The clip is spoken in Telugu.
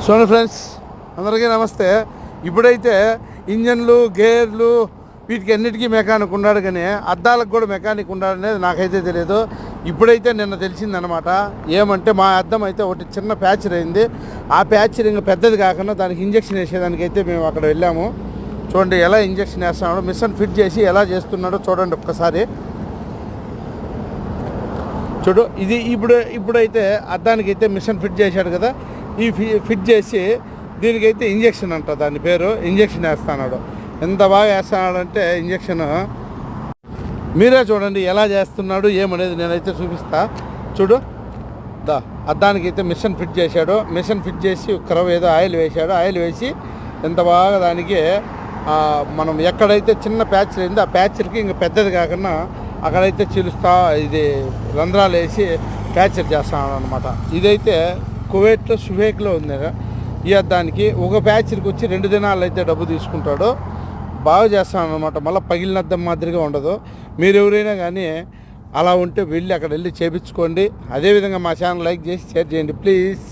చూడండి ఫ్రెండ్స్, అందరికీ నమస్తే. ఇప్పుడైతే ఇంజన్లు, గేర్లు వీటికి అన్నిటికీ మెకానిక్ ఉన్నాడు, కానీ అద్దాలకు కూడా మెకానిక్ ఉన్నాడు అనేది నాకైతే తెలియదు. ఇప్పుడైతే నిన్న తెలిసిందనమాట. ఏమంటే మా అద్దం అయితే ఒకటి చిన్న ప్యాచర్ అయింది. ఆ ప్యాచర్ ఇంకా పెద్దది కాకుండా దానికి ఇంజక్షన్ వేసేదానికైతే మేము అక్కడ వెళ్ళాము. చూడండి ఎలా ఇంజక్షన్ వేస్తున్నాడో, మిషన్ ఫిట్ చేసి ఎలా చేస్తున్నాడో చూడండి ఒక్కసారి. చూడు, ఇది ఇప్పుడైతే అద్దానికి అయితే మిషన్ ఫిట్ చేశాడు కదా. ఈ ఫిట్ చేసి దీనికైతే ఇంజక్షన్ అంట, దాని పేరు ఇంజక్షన్ వేస్తున్నాడు. ఎంత బాగా వేస్తున్నాడంటే ఇంజక్షన్ మీరే చూడండి ఎలా చేస్తున్నాడు ఏమనేది నేనైతే చూపిస్తా. చూడు, అద్దానికి అయితే మిషన్ ఫిట్ చేశాడు. మిషన్ ఫిట్ చేసి కరవ ఏదో ఆయిల్ వేశాడు. ఆయిల్ వేసి ఎంత బాగా దానికి మనం ఎక్కడైతే చిన్న ప్యాచర్ అయిందో ఆ ప్యాచర్కి ఇంకా పెద్దది కాకుండా అక్కడైతే చీలుస్తా ఇది రంధ్రాలు వేసి ప్యాచర్ చేస్తాడు అనమాట. ఇదైతే కువైట్లో షువేక్లో ఉంది. ఈ అద్దానికి ఒక ప్యాచర్కి వచ్చి 2 దినాలు అయితే డబ్బు తీసుకుంటాడు. బాగా చేస్తాను అనమాట. మళ్ళీ పగిలిన అద్దం మాదిరిగా ఉండదు. మీరు ఎవరైనా కానీ అలా ఉంటే వెళ్ళి అక్కడ వెళ్ళి చేయించుకోండి. అదేవిధంగా మా ఛానల్ లైక్ చేసి షేర్ చేయండి ప్లీజ్.